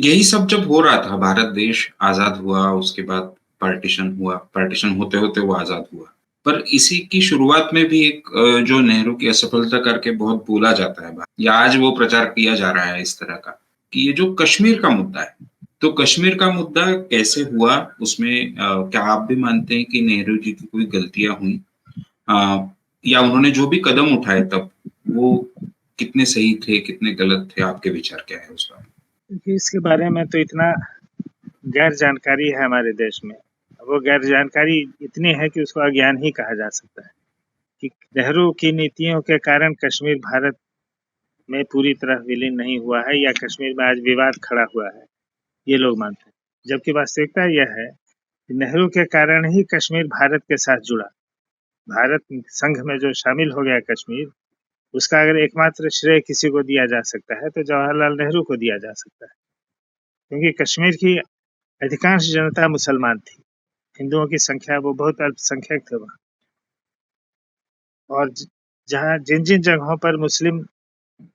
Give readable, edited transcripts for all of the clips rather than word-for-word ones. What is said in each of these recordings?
यही सब जब हो रहा था, भारत देश आज़ाद हुआ, उसके बाद पार्टीशन हुआ, पार्टीशन होते-होते वो आज़ाद हुआ। पर इसी की शुरुआत में भी एक जो नेहरू की असफलता करके बहुत बोला जाता है या आज वो प्रचार किया जा रहा है इस तरह का, कि ये जो कश्मीर का मुद्दा है, तो कश्मीर का मुद्दा कैसे हुआ? उसमें क्या आप भी मानते हैं कि नेहरू जी की कोई गलतियाँ हुई? अ, या उन्होंने जो भी कदम उठाए तब, वो कितने सही थे, कितने गलत थे? आपके विचार क्या है उस बारे में? क्योंकि इसके बारे में तो इतना गैर जानकारी है हमारे देश में। वो गैर जानकारी इतनी है कि उसको अज्ञान ही कहा जा सकता है कि नेहरू की नीतियों के कारण कश्मीर भारत में पूरी तरह विलीन नहीं हुआ है या कश्मीर में आज विवाद खड़ा हुआ है, ये लोग मानते हैं। जबकि वास्तविकता यह है कि नेहरू के कारण ही कश्मीर भारत के साथ जुड़ा। भारत संघ में जो शामिल हो गया कश्मीर, उसका अगर एकमात्र श्रेय किसी को दिया जा सकता है तो जवाहरलाल नेहरू को दिया जा सकता है, क्योंकि कश्मीर की अधिकांश जनता मुसलमान थी। हिंदुओं की संख्या वो बहुत अल्पसंख्यक थे वहाँ। और जहाँ जिन-जिन जगहों पर मुस्लिम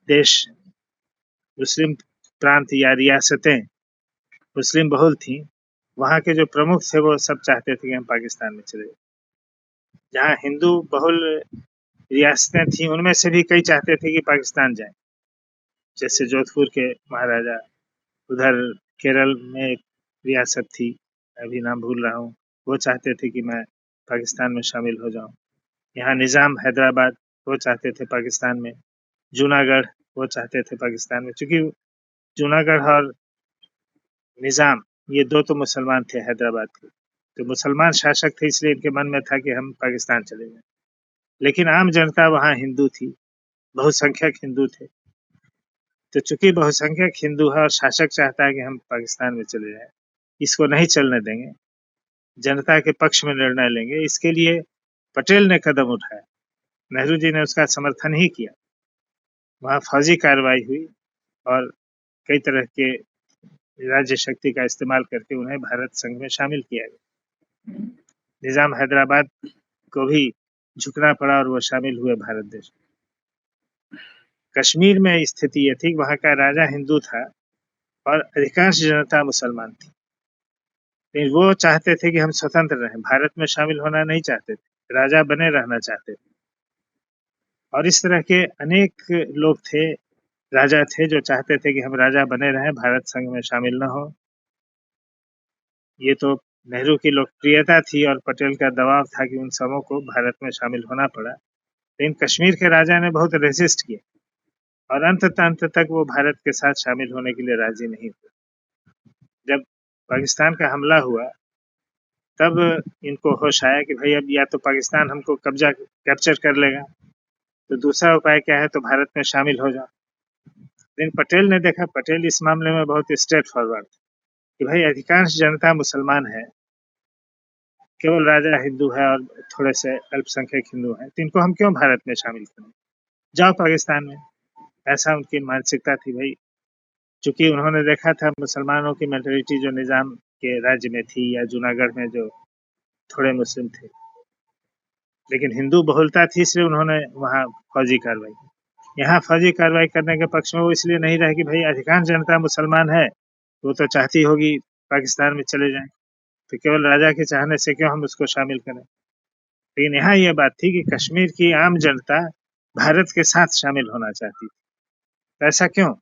देश, मुस्लिम प्रांत या रियासतें मुस्लिम बहुल थीं, वहाँ के जो प्रमुख थे वो सब चाहते थे कि हम पाकिस्तान में चले जाएँ। जहाँ हिंदू बहुल रियासतें थीं, उनमें से भी कई चाहते थे कि पाकिस्तान जाएँ। जैसे जोधपुर के महाराजा, उधर केरल में एक रियासत थी, अभी नाम भूल रहा हूँ, वो चाहते थे कि मैं पाकिस्तान में शामिल हो जाऊँ। यहाँ निज़ाम हैदराबाद, वो चाहते थे पाकिस्तान में। जूनागढ़, वो चाहते थे पाकिस्तान में। चूँकि जूनागढ़ और निज़ाम, ये 2 तो मुसलमान थे हैदराबाद के। तो मुसलमान शासक थे, इसलिए इनके मन में था कि हम पाकिस्तान चले जाएँ। लेकिन आम जनता वहाँ हिंदू थी, बहुसंख्यक हिंदू थे। तो चूँकि बहुसंख्यक हिंदू है और शासक चाहता है कि हम पाकिस्तान में चले जाएँ, इसको नहीं चलने देंगे, जनता के पक्ष में निर्णय लेंगे, इसके लिए पटेल ने कदम उठाया। नेहरू जी ने उसका समर्थन ही किया। वहाँ फौजी कार्रवाई हुई और कई तरह के राज्य शक्ति का इस्तेमाल करके उन्हें भारत संघ में शामिल किया गया। निज़ाम हैदराबाद को भी झुकना पड़ा और वो शामिल हुए भारत देश में। कश्मीर में स्थिति ये थी, वहाँ का राजा हिंदू था और अधिकांश जनता मुसलमान थी। लेकिन वो चाहते थे कि हम स्वतंत्र रहें, भारत में शामिल होना नहीं चाहते थे, राजा बने रहना चाहते थे। और इस तरह के अनेक लोग थे, राजा थे जो चाहते थे कि हम राजा बने रहें, भारत संघ में शामिल न हो। ये तो नेहरू की लोकप्रियता थी और पटेल का दबाव था कि उन सबों को भारत में शामिल होना पड़ा। लेकिन कश्मीर के राजा ने बहुत रेसिस्ट किया और अंत तक वो भारत के साथ शामिल होने के लिए राजी नहीं हुए। जब पाकिस्तान का हमला हुआ, तब इनको होश आया कि भाई अब या तो पाकिस्तान हमको कैप्चर कर लेगा, तो दूसरा उपाय क्या है, तो भारत में शामिल हो जाओ। लेकिन पटेल ने देखा, पटेल इस मामले में बहुत स्ट्रेट फॉरवर्ड कि भाई अधिकांश जनता मुसलमान है, केवल राजा हिंदू है और थोड़े से अल्पसंख्यक हिंदू हैं, तो इनको हम क्यों भारत में शामिल करें, जाओ पाकिस्तान में। ऐसा उनकी मानसिकता थी भाई। चूंकि उन्होंने देखा था मुसलमानों की मेंटेलिटी जो निज़ाम के राज्य में थी या जूनागढ़ में जो थोड़े मुस्लिम थे, लेकिन हिंदू बहुलता थी, इसलिए उन्होंने वहाँ फौजी कार्रवाई की। यहाँ फौजी कार्रवाई करने के पक्ष में वो इसलिए नहीं रहे कि भाई अधिकांश जनता मुसलमान है, वो तो चाहती होगी पाकिस्तान में चले जाएं, तो केवल राजा के चाहने से क्यों हम उसको शामिल करें। लेकिन यहाँ ये बात थी कि कश्मीर की आम जनता भारत के साथ शामिल होना चाहती थी। तो ऐसा क्यों?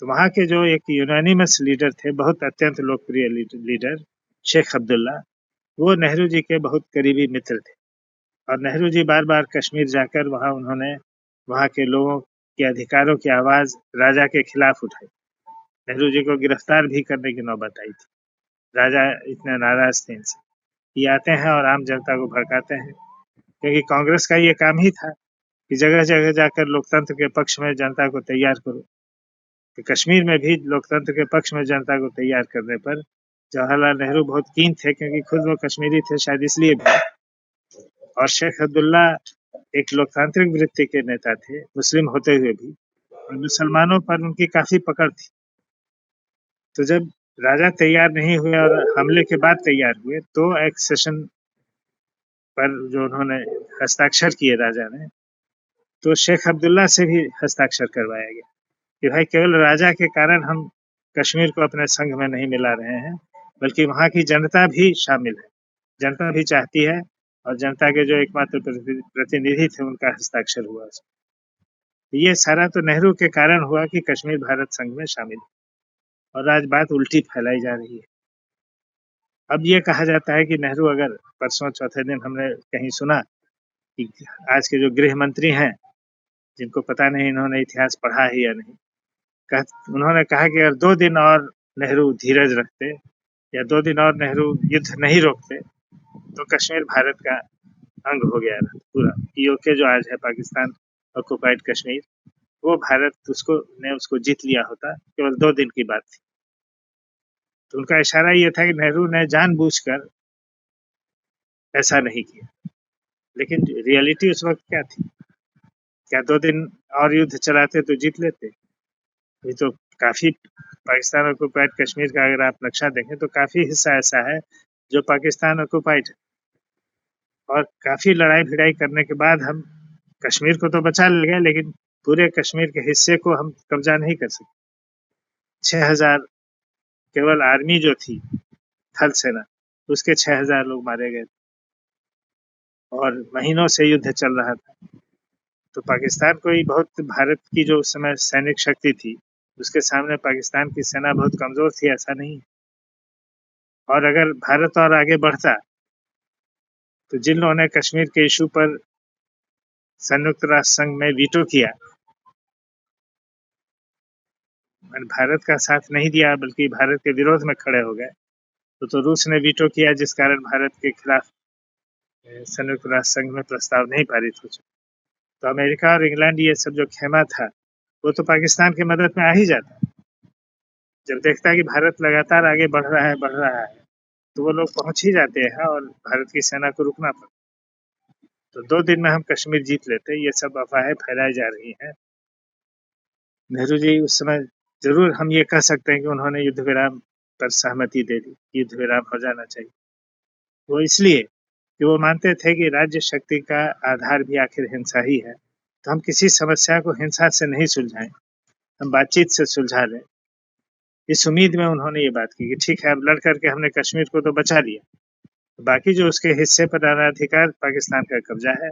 तो वहाँ के जो एक यूनानिमस लीडर थे, बहुत अत्यंत लोकप्रिय लीडर शेख अब्दुल्ला, वो नेहरू जी के बहुत करीबी मित्र थे और नेहरू जी बार-बार कश्मीर जाकर वहाँ उन्होंने वहाँ के लोगों के अधिकारों की आवाज़ राजा के खिलाफ उठाई। नेहरू जी को गिरफ्तार भी करने की नौबत आई थी। राजा इतने नाराज़ थे इनसे। ये आते हैं और आम जनता को भड़काते हैं, क्योंकि कांग्रेस का ये काम ही था कि जगह-जगह जाकर लोकतंत्र के पक्ष में जनता को तैयार करो। तो कश्मीर में भी लोकतंत्र के पक्ष में जनता को तैयार करने पर जवाहरलाल नेहरू बहुत कीन थे, क्योंकि खुद वो कश्मीरी थे, शायद इसलिए भी। और शेख अब्दुल्ला एक लोकतांत्रिक वृत्ति के नेता थे, मुस्लिम होते हुए भी, और मुसलमानों पर उनकी काफ़ी पकड़ थी। तो जब राजा तैयार नहीं हुए और हमले के बाद तैयार हुए, तो एक्सेशन पर जो उन्होंने हस्ताक्षर किए राजा ने, तो शेख अब्दुल्ला से भी हस्ताक्षर करवाया गया कि भाई केवल राजा के कारण हम कश्मीर को अपने संघ में नहीं मिला रहे हैं, बल्कि वहाँ की जनता भी शामिल है। जनता भी चाहती है और जनता के जो एकमात्र प्रतिनिधि थे उनका हस्ताक्षर हुआ उसमें। ये सारा तो नेहरू के कारण हुआ कि कश्मीर भारत संघ में शामिल, और आज बात उल्टी फैलाई जा रही है। अब ये कहा जाता है कि नेहरू, अगर परसों चौथे दिन हमने कहीं सुना कि आज के जो गृह मंत्री हैं, जिनको पता नहीं इन्होंने इतिहास पढ़ा है या नहीं, उन्होंने कहा कि अगर 2 दिन और नेहरू धीरज रखते या 2 दिन और नेहरू युद्ध नहीं रोकते तो कश्मीर भारत का अंग हो गया था पूरा। पीओके जो आज है, पाकिस्तान ऑक्युपाइड कश्मीर, वो भारत उसको जीत लिया होता, केवल 2 दिन की बात थी। तो उनका इशारा ये था कि नेहरू ने जानबूझकर ऐसा नहीं किया। लेकिन रियलिटी उस वक्त क्या थी? क्या 2 दिन और युद्ध चलाते तो जीत लेते? ये तो काफी, पाकिस्तान ऑक्युपाइड कश्मीर का अगर आप नक्शा देखें तो काफी हिस्सा ऐसा है जो पाकिस्तान ऑक्युपाइड है, और काफी लड़ाई भिड़ाई करने के बाद हम कश्मीर को तो बचा ले गए, लेकिन पूरे कश्मीर के हिस्से को हम कब्जा नहीं कर सके। 6000 केवल आर्मी जो थी, थल सेना, उसके 6000 लोग मारे गए और महीनों से युद्ध चल रहा था। तो पाकिस्तान को ही बहुत, भारत की जो उस समय सैनिक शक्ति थी उसके सामने पाकिस्तान की सेना बहुत कमजोर थी, ऐसा नहीं। और अगर भारत और आगे बढ़ता तो जिन लोगों ने कश्मीर के इशू पर संयुक्त राष्ट्र संघ में वीटो किया, भारत का साथ नहीं दिया बल्कि भारत के विरोध में खड़े हो गए, तो रूस ने वीटो किया, जिस कारण भारत के खिलाफ संयुक्त राष्ट्र संघ में प्रस्ताव नहीं पारित हो सका। तो अमेरिका और इंग्लैंड, ये सब जो खेमा था, वो तो पाकिस्तान की मदद में आ ही जाता। जब देखता है कि भारत लगातार आगे बढ़ रहा है, तो वो लोग पहुंच ही जाते हैं और भारत की सेना को रुकना पड़ता। तो 2 दिन में हम कश्मीर जीत लेते, ये सब अफवाहें फैलाई जा रही हैं। नेहरू जी उस समय, जरूर हम ये कह सकते हैं कि उन्होंने युद्ध विराम पर सहमति दे दी, युद्ध विराम हो जाना चाहिए। वो इसलिए कि वो मानते थे कि राज्य शक्ति का आधार भी आखिर हिंसा ही है। तो हम किसी समस्या को हिंसा से नहीं सुलझाएं, हम बातचीत से सुलझा लें। इस उम्मीद में उन्होंने ये बात की कि ठीक है, अब लड़ करके हमने कश्मीर को तो बचा लिया, बाकी जो उसके हिस्से पर अनाधिकार पाकिस्तान का कब्जा है,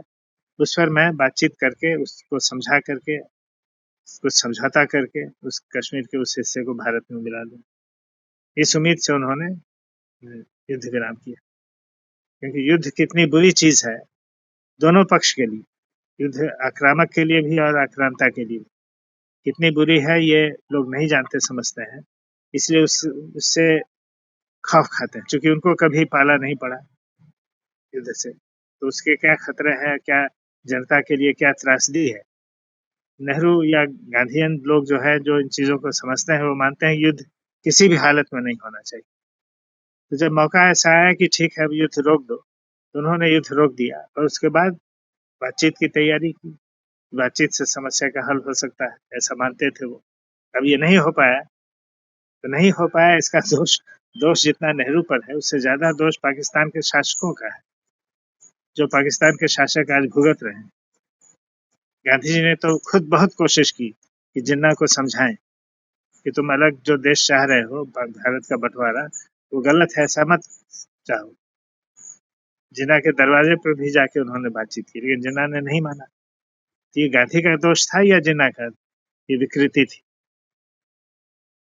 उस पर मैं बातचीत करके, उसको समझा करके, कुछ समझौता करके उस कश्मीर के उस हिस्से को भारत में मिला दूं। इस उम्मीद से उन्होंने युद्ध विराम किया, क्योंकि युद्ध कितनी बुरी चीज है दोनों पक्ष के लिए, युद्ध आक्रामक के लिए भी और आक्रांता के लिए कितनी बुरी है, ये लोग नहीं जानते, समझते हैं, इसलिए उससे खौफ खाते हैं, क्योंकि उनको कभी पाला नहीं पड़ा युद्ध से, तो उसके क्या खतरे हैं, क्या जनता के लिए क्या त्रासदी है। नेहरू या गांधीयन लोग जो है, जो इन चीजों को समझते हैं, वो मानते हैं युद्ध किसी भी हालत में नहीं होना चाहिए। तो जब मौका ऐसा आया कि ठीक है अब युद्ध रोक दो, तो उन्होंने युद्ध रोक दिया और उसके बाद बातचीत की तैयारी की। बातचीत से समस्या का हल हो सकता है, ऐसा मानते थे वो। अब ये नहीं हो पाया, तो नहीं हो पाया, इसका दोष जितना नेहरू पर है, उससे ज्यादा दोष पाकिस्तान के शासकों का है, जो पाकिस्तान के शासक आज भुगत रहे हैं। गांधी जी ने तो खुद बहुत कोशिश की कि जिन्ना को समझाएं कि तुम अलग जो देश चाह रहे हो, भारत का बंटवारा, वो गलत है, ऐसा मत चाहो। जिन्ना के दरवाजे पर भी जाके उन्होंने बातचीत की, लेकिन जिन्ना ने नहीं माना। ये गांधी का दोष था या जिन्ना का? ये विकृति थी,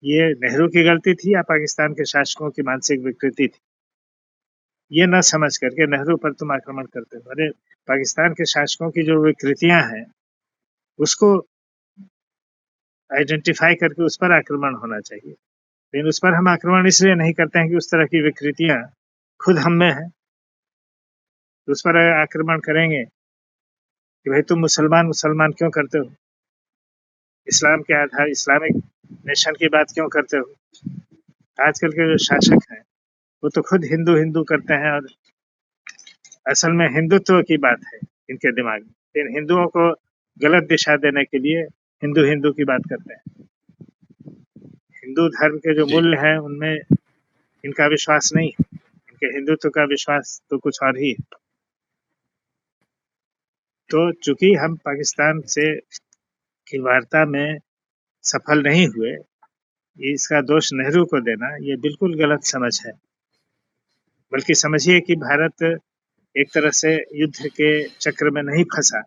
ये नेहरू की गलती थी या पाकिस्तान के शासकों की मानसिक विकृति थी? ये न समझ करके नेहरू पर तुम आक्रमण करते हो। अरे, पाकिस्तान के शासकों की जो विकृतियां हैं, उसको आइडेंटिफाई करके उस पर आक्रमण होना चाहिए, लेकिन उस पर हम आक्रमण इसलिए नहीं करते हैं कि उस तरह की विकृतियां खुद हम में है। तो उस पर आक्रमण करेंगे कि भाई तुम मुसलमान क्यों करते हो, इस्लाम के आधार, इस्लामिक नेशन की बात क्यों करते हो। आजकल के जो शासक हैं वो तो खुद हिंदू हिंदू करते हैं, और असल में हिंदुत्व की बात है इनके दिमाग में, लेकिन हिंदुओं को गलत दिशा देने के लिए हिंदू हिंदू की बात करते हैं। हिंदू धर्म के जो मूल्य हैं उनमें इनका विश्वास नहीं है, इनके हिंदुत्व का विश्वास तो कुछ और ही है। तो चूंकि हम पाकिस्तान से की वार्ता में सफल नहीं हुए, इसका दोष नेहरू को देना ये बिल्कुल गलत समझ है। बल्कि समझिए कि भारत एक तरह से युद्ध के चक्र में नहीं फंसा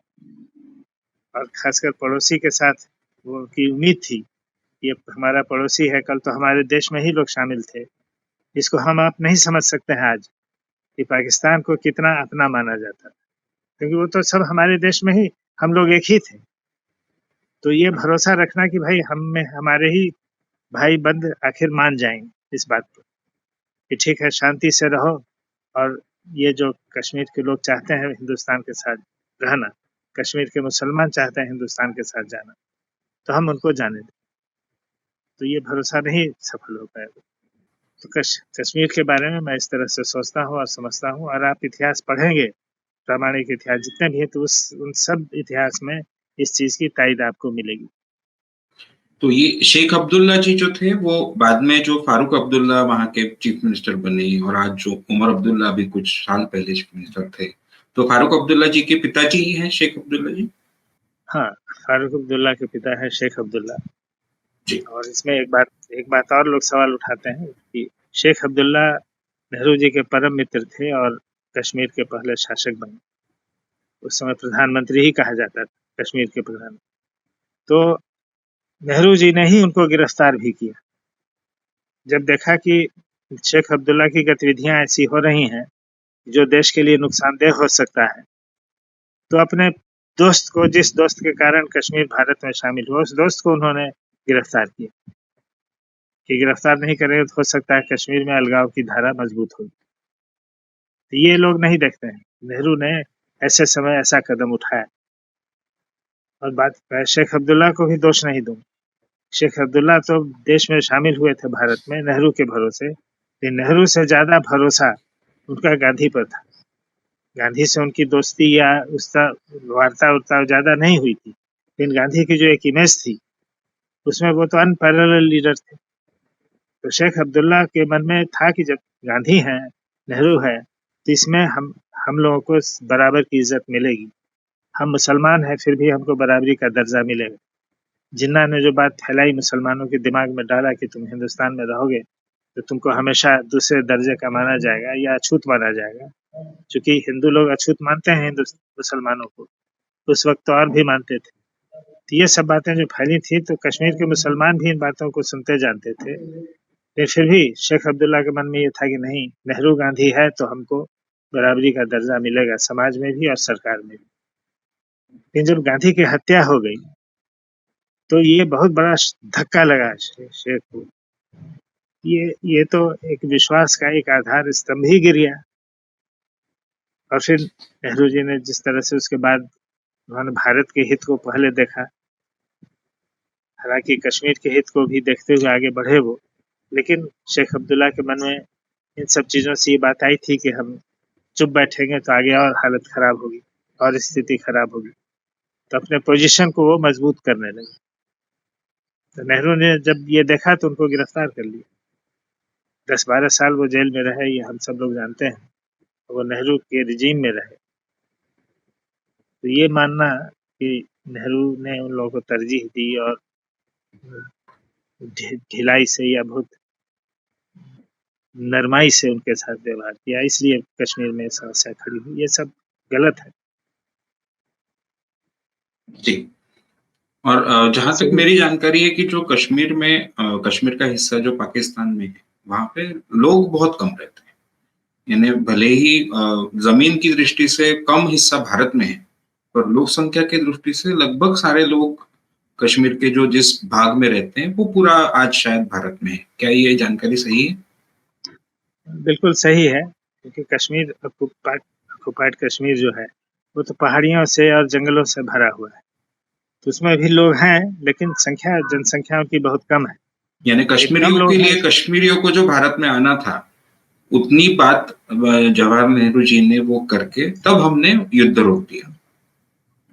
और खासकर पड़ोसी के साथ वो की उम्मीद थी, ये हमारा पड़ोसी है, कल तो हमारे देश में ही लोग शामिल थे। इसको हम आप नहीं समझ सकते हैं आज कि पाकिस्तान को कितना अपना माना जाता, क्योंकि वो तो सब हमारे देश में ही हम लोग एक ही थे। तो ये भरोसा रखना कि भाई हम में हमारे ही भाई बंद आखिर मान जाएंगे इस बात पर कि ठीक है, शांति से रहो, और ये जो कश्मीर के लोग चाहते हैं हिंदुस्तान के साथ रहना, कश्मीर के मुसलमान चाहते हैं हिंदुस्तान के साथ जाना, तो हम उनको जाने दें। तो ये भरोसा नहीं सफल हो पाएगा। तो कश्मीर के बारे में मैं इस तरह से सोचता हूँ और समझता हूँ, और आप इतिहास पढ़ेंगे, प्रामाणिक इतिहास जितने भी हैं, तो उन सब इतिहास में इस चीज की तायद आपको मिलेगी। तो ये शेख अब्दुल्ला जी जो थे वो बाद में जो फारूक अब्दुल्ला वहाँ के चीफ मिनिस्टर बने, और आज जो उमर अब्दुल्ला अभी कुछ साल पहले चीफ मिनिस्टर थे, तो फारूक अब्दुल्ला जी के पिताजी ही हैं शेख अब्दुल्ला जी? हाँ, फारूक अब्दुल्ला के पिता है शेख अब्दुल्ला। जी। और इसमें एक बात और लोग सवाल उठाते हैं कि शेख अब्दुल्ला नेहरू जी के परम मित्र थे और कश्मीर के पहले शासक बने। उस समय प्रधानमंत्री ही कहा जाता था, कश्मीर के प्रधान। तो नेहरू जी ने ही उनको गिरफ्तार भी किया। जब देखा कि शेख अब्दुल्ला की गतिविधियां ऐसी हो रही हैं जो देश के लिए नुकसानदेह हो सकता है, तो अपने दोस्त को, जिस दोस्त के कारण कश्मीर भारत में शामिल हुआ, उस दोस्त को उन्होंने गिरफ्तार किया कि गिरफ्तार नहीं करेंगे तो हो सकता है कश्मीर में अलगाव की धारा मजबूत होगी। तो ये लोग नहीं देखते हैं, नेहरू ने ऐसे समय ऐसा कदम उठाया। और बात, मैं शेख अब्दुल्ला को भी दोष नहीं दूंगा। शेख अब्दुल्ला तो देश में शामिल हुए थे भारत में नेहरू के भरोसे, लेकिन नेहरू से ज्यादा भरोसा उनका गांधी पर था। गांधी से उनकी दोस्ती या उसका वार्ता उर्ता ज्यादा नहीं हुई थी, लेकिन गांधी की जो एक इमेज थी उसमें वो तो अनपैरेलल लीडर थे। तो शेख अब्दुल्ला के मन में था कि जब गांधी हैं, नेहरू है, तो इसमें हम लोगों को बराबर की इज्जत मिलेगी। हम मुसलमान हैं, फिर भी हमको बराबरी का दर्जा मिलेगा। जिन्ना ने जो बात फैलाई, मुसलमानों के दिमाग में डाला कि तुम हिंदुस्तान में रहोगे तो तुमको हमेशा दूसरे दर्जे का माना जाएगा या अछूत माना जाएगा। चूंकि हिंदू लोग अछूत मानते हैं मुसलमानों को, उस वक्त तो और भी मानते थे। तो ये सब बातें जो फैली थी, तो कश्मीर के मुसलमान भी इन बातों को सुनते जानते थे, लेकिन फिर भी शेख अब्दुल्ला के मन में ये था कि नहीं, नेहरू गांधी है तो हमको बराबरी का दर्जा मिलेगा, समाज में भी और सरकार में भी। लेकिन जब गांधी की हत्या हो गई तो ये बहुत बड़ा धक्का लगा शेख को। ये तो एक विश्वास का एक आधार स्तंभ ही गिर गया। और फिर नेहरू जी ने जिस तरह से उसके बाद उन्होंने भारत के हित को पहले देखा, हालांकि कश्मीर के हित को भी देखते हुए आगे बढ़े वो, लेकिन शेख अब्दुल्ला के मन में इन सब चीजों से ये बात आई थी कि हम चुप बैठेंगे तो आगे और हालत खराब होगी और स्थिति खराब होगी। तो अपने पोजीशन को वो मजबूत करने लगे। तो नेहरू ने जब ये देखा तो उनको गिरफ्तार कर लिया। 10-12 साल वो जेल में रहे, ये हम सब लोग जानते हैं। वो नेहरू के रिजीम में रहे। तो ये मानना कि नेहरू ने उन लोगों को तरजीह दी और ढिलाई से या बहुत नरमाई से उनके साथ व्यवहार किया, इसलिए कश्मीर में समस्या खड़ी हुई, ये सब गलत है। जी। और जहाँ तक मेरी जानकारी है कि जो कश्मीर में कश्मीर का हिस्सा जो पाकिस्तान में है, वहाँ पे लोग बहुत कम रहते हैं। यानी भले ही ज़मीन की दृष्टि से कम हिस्सा भारत में है, पर लोक संख्या की दृष्टि से लगभग सारे लोग कश्मीर के जो जिस भाग में रहते हैं, वो पूरा आज शायद भारत में है। क्या ये जानकारी सही है? बिल्कुल सही है, क्योंकि कश्मीर ऑक्युपाइड कश्मीर जो है, वो तो पहाड़ियों से और जंगलों से भरा हुआ है। तो उसमें भी लोग हैं, लेकिन जनसंख्या उनकी बहुत कम है। यानी कम कश्मीरियों के लोग हैं। लिए, कश्मीरियों को जो भारत में आना था, उतनी बात जवाहरलाल नेहरू जी ने वो करके तब हमने युद्ध रोक दिया।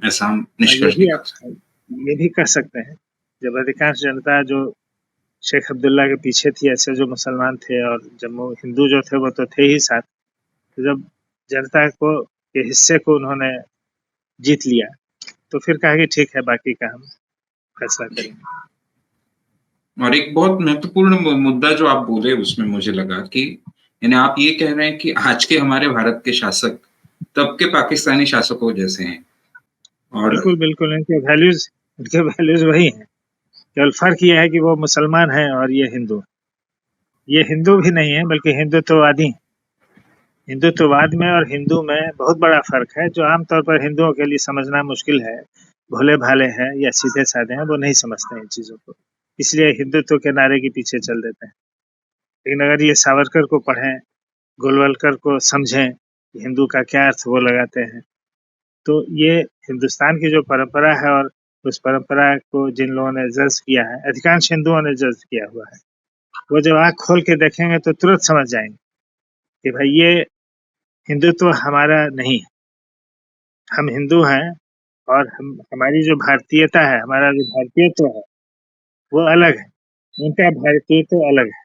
ऐसा हम ये निष्कर्ष भी निकाल आप सकते ये भी कह सकते हैं, जब अधिकांश जनता जो शेख अब्दुल्ला के पीछे थी, ऐसे जो मुसलमान थे, और जम्मू हिंदू जो थे वो तो थे ही साथ। तो जब जनता को के हिस्से को उन्होंने जीत लिया, तो फिर कहा कि ठीक है, बाकी का हम फैसला हैं। जी। करेंगे। और एक बहुत महत्वपूर्ण मुद्दा जो आप बोले उसमें मुझे लगा कि यानी आप ये कह रहे हैं कि आज के हमारे भारत के शासक तब के पाकिस्तानी शासकों जैसे हैं और बिल्कुल, बिल्कुल इनके वैल्यूज़ वही हैं। केवल फ़र्क ये है कि वो मुसलमान हैं और ये हिंदू। ये हिंदू भी नहीं है बल्कि हिंदुत्ववादी हैं। हिंदुत्ववाद में और हिंदू में बहुत बड़ा फ़र्क है, जो आम तौर पर हिंदुओं के लिए समझना मुश्किल है। भोले-भाले हैं या सीधे-साधे हैं, वो नहीं समझते हैं इन चीज़ों को। इसलिए हिंदुत्व के नारे के पीछे चल देते हैं। लेकिन अगर ये सावरकर को पढ़ें, गोलवलकर को समझें, हिंदू का क्या अर्थ वो लगाते हैं, तो ये हिंदुस्तान की जो परंपरा है और उस परंपरा को जिन लोगों ने जज़्ब किया है, अधिकांश हिंदुओं ने जज़्ब किया हुआ है। वो जब आँख खोल के देखेंगे तो तुरंत समझ जाएँगे कि भाई ये हिंदुत्व हमारा नहीं है। हम हिंदू हैं और हमारी जो भारतीयता है, हमारा जो भारतीयत्व है, वो अलग है। उनका भारतीयत्व अलग है।